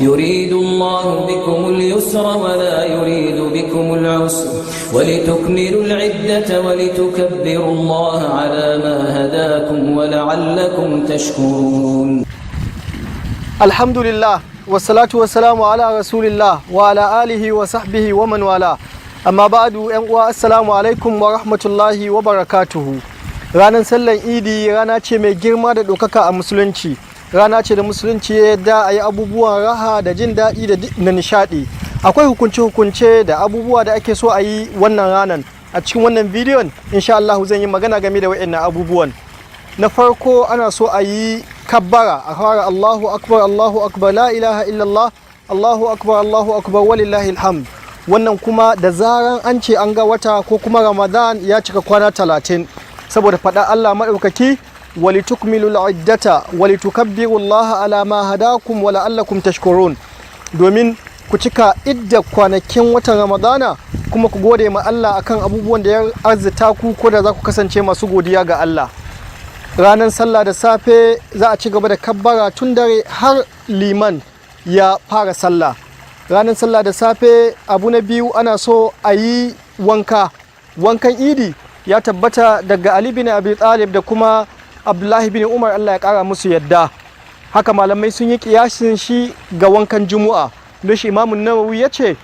يريد الله بكم اليسر ولا يريد بكم العسر ولتكملوا العدة ولتكبروا الله على ما هداكم ولعلكم تشكرون. الحمد لله والصلاة والسلام على رسول الله وعلى آله وصحبه ومن والاه. Amma ba'du yan uwa, assalamu alaikum wa rahmatullahi wa barakatuhu. Ranar sallar idi rana ce mai girma da ɗaukaka a musulunci. Rana ce da musulunci ya yarda a yi abubuwan raha da jin daɗi da nishaɗi. Akwai hukunce-hukunce da abubuwa da ake so a yi wannan ranar. A cikin wannan bidiyon insha Allah zan yi magana game da waɗannan abubuwan. Na farko ana so a yi kabbara, a fara Allahu akbar la ilaha illallah, Allahu akbar walillahi alhamd. Wannan kuma da zaran an ce an ga wata ko kuma Ramadan ya cika kwana 30, saboda faɗa Allah maɗaukaki walitukmilul iddata walitukabbirullaha ala ma hadakum wa la'allakum tashkurun, domin ku cika idda kwanakin watan Ramadana kuma ku gode ma Allah akan abubuwan da ya arzita ku, ko da za ku kasance masu godiya ga Allah. Ranar sallah da safe za a ci gaba da kabbara tun dare har liman ya fara sallah. Ranar sallah da safe abu na biyu ana so a yi wankan idi. Ya tabbata daga Ali bin Abi Talib da kuma Abdullahi bin Umar, Allah ya kara musu yadda. Haka malamai sun yi kiyasin shi ga wankan Juma'a. Don shi Imam Nawawi ya ce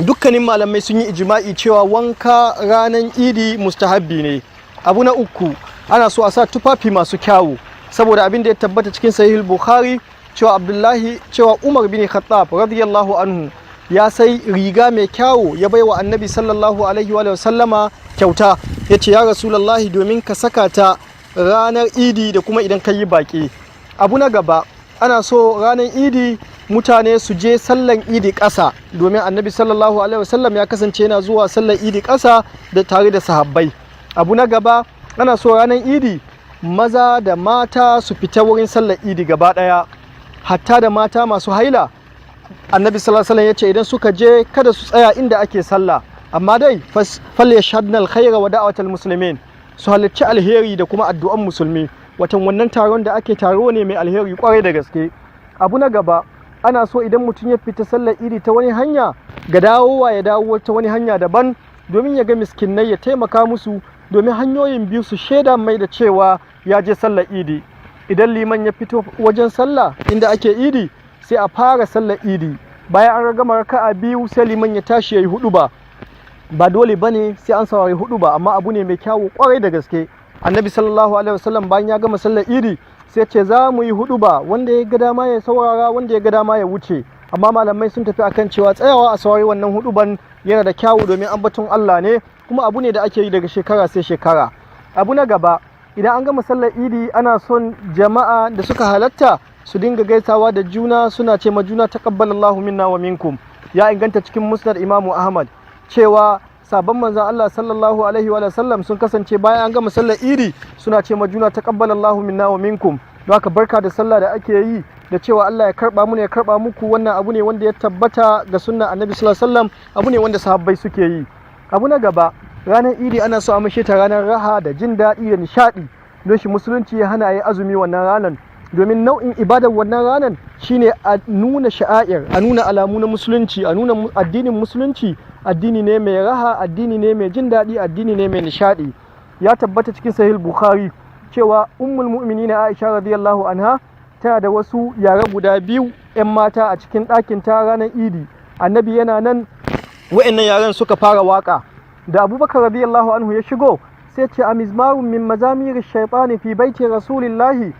dukkanin malamai sun yi ijma'i cewa wanka ranar idi mustahabbi ne. Abu na uku ana so a sa tufafi masu kyawu, saboda abin da ya tabbata cikin Sahih Bukhari cewa Umar bin Khattab radiyallahu anhu ya sai riga mai kyawu ya baiwa Annabi sallallahu alaihi wa sallama kyauta. Yace ya Rasulullahi, domin ka saka ta ranar idi da kuma idan ka yi baki. Abu na gaba, ana so ranar idi mutane su je sallan idi ƙasa, domin Annabi sallallahu alaihi wa sallam ya kasance yana zuwa sallan idi ƙasa da tare da sahabbai. Abu na gaba, ana so ranar idi maza da mata su fita wurin sallar idi gaba ɗaya, hatta da mata masu haila. Annabi sallallahu alaihi wasallam yace idan suka je kada su tsaya inda ake sallah, amma dai fal yashhadna alkhayra wa da'watal muslimin, su halarci alheri da kuma addu'an musulmi. Watan wannan taron da ake taro ne mai alheri kwarai da gaske. Abu na gaba, ana so idan mutum ya fita sallar idi ta wani hanya, ga dawowa ya dawo ta wani hanya daban, domin ya ga miskinai ya taimaka musu, domin hanyoyin biyu su shaida mai da cewa ya je sallar idi. Idan liman ya fito wajen sallah inda ake idi, sai a fara sallar idi. Bayan an gama raka'a biyu sai liman ya tashi ya yi huɗuba. Ba dole bane sai an saurari huɗuba, amma abu ne mai kyawu kwarai da gaske. Annabi sallallahu alaihi wasallam bayan ya gama sallar idi sai ce za mu yi huɗuba, wanda ya ga dama ya saurara, wanda ya ga dama ya wuce. Amma malamai sun tafi akan cewa tsayawa a saurari wannan huɗuban yana da kyawu, domin ambaton Allah ne, kuma abu ne da ake yi daga shekara sai shekara. Abu na gaba, idan an gama sallar idi ana son jama'a da suka halatta su dinga gaisawa da juna, suna ce ma juna taqabbalallahu minna wa minkum. Ya inganta cikin musnad Imam Ahmad cewa sabon manzon Allah sallallahu alaihi wa sallam sun kasance bayan an gama sallar idi suna ce ma juna taqabbalallahu minna wa minkum. Don haka barka da sallah da ake yi da cewa Allah ya karba mu ne ya karba muku, wannan abu ne wanda ya tabbata ga sunnar Annabi sallallahu alaihi wasallam, abu ne wanda sahabbai suke yi. Abu na gaba, ranar idi ana so a mashe ta ranar raha da jin daɗi da nishaɗi. Don shi musulunci ya hana a yi azumi wannan ranar, domin nau'in ibadar wannan ranar shine a nuna sha'air, a nuna alamu na musulunci, a nuna addinin musulunci addini ne mai raha, addini ne mai jin daɗi, addini ne mai nishaɗi. Ya tabbata cikin Sahih Bukhari cewa ummul mu'minin Aisha radiyallahu anha tana da wasu yara guda biyu 'yan mata a cikin ɗakin ta ranar idi. Annabi yana nan, wa'annan yaran suka fara waka. Da Abubakar radiyallahu anhu ya shigo sai ce amizmarun min mazamir shaytani fi baiti rasulillahi,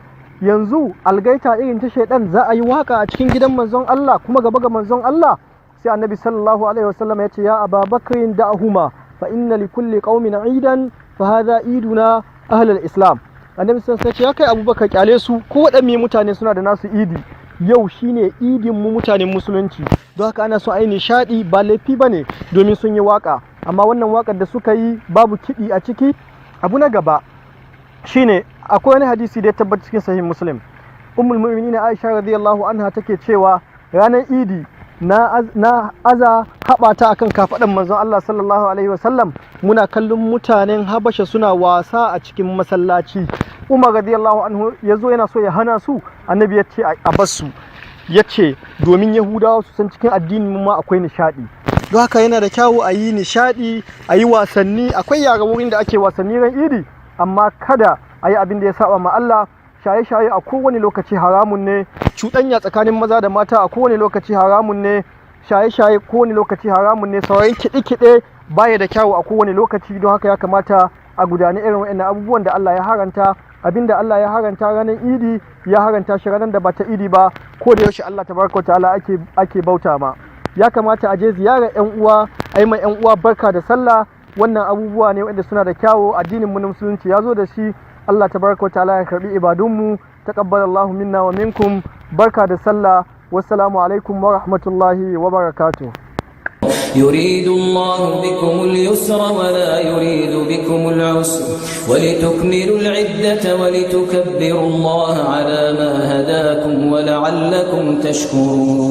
yanzu algaita irin ta shaidan za a yi waka a cikin gidan manzon Allah kuma gaba ga manzon Allah. Sai Annabi sallallahu alaihi wasallam ya ce ya Ababakrin da'ahuma fa inna li kulli qaumin idan fa hadha iduna ahlul islam. Annabi sallallahu alaihi wasallam ya ce ya kai Abubakar, kyale su, ko wadanne mutane suna da nasu idi, yau shine idin mu mutanen musulunci. Don haka ana so a yi nishadi, ba laifi bane domin sun yi waka, amma wannan wakar da suka yi babu kiɗi a ciki. Abu na gaba shine akwai wani hadisi da ya tabbata cikin Sahih Muslim. Ummul mu'minin Aisha radiyallahu anha take cewa ranar idi na aza haɓata akan kafaɗan manzon Allah sallallahu alaihi wasallam, muna kallon mutanen Habasha suna wasa a cikin masallaci. Umar radiyallahu anhu ya zo yana so ya hana su, Annabi ya ce a bar su. ya ce domin Yahudawa su san cikin addinin mu ma akwai nishaɗi. Don haka yana da kyawu a yi nishaɗi, a yi wasanni. Akwai yara wurin da ake wasanni ran idi, amma kada a yi abin da ya saba ma Allah. Shaye-shaye a kowane lokaci haramun ne, cuɗanya tsakanin maza da mata a kowane lokaci haramun ne, shaye-shaye kowane lokaci haramun ne, sauran kiɗe-kiɗe baya da kyawu a kowane lokaci. Don haka ya kamata a gudani irin waɗannan abubuwan da Allah ya haranta. Abinda Allah ya haranta ranar idi ya haranta shi ranar da ba ta idi ba, ko da yaushe Allah tabaraka ta'ala ake bauta ma. Ya kamata a je ziyarar yan uwa, a yi ma yan uwa barka da sallah. Wannan abubuwa ne wanda suna da kyawu, addinin mu na musulunci ya zo da shi. Allah tabaraka ta'ala ya karbi ibadunmu, taqabbalallahu minna wa minkum. Barka da sallah. Wassalamu alaikum wa rahmatullahi wa barakatuh. يريد الله بكم اليسر ولا يريد بكم العسر ولتكملوا العدة ولتكبروا الله على ما هداكم ولعلكم تشكرون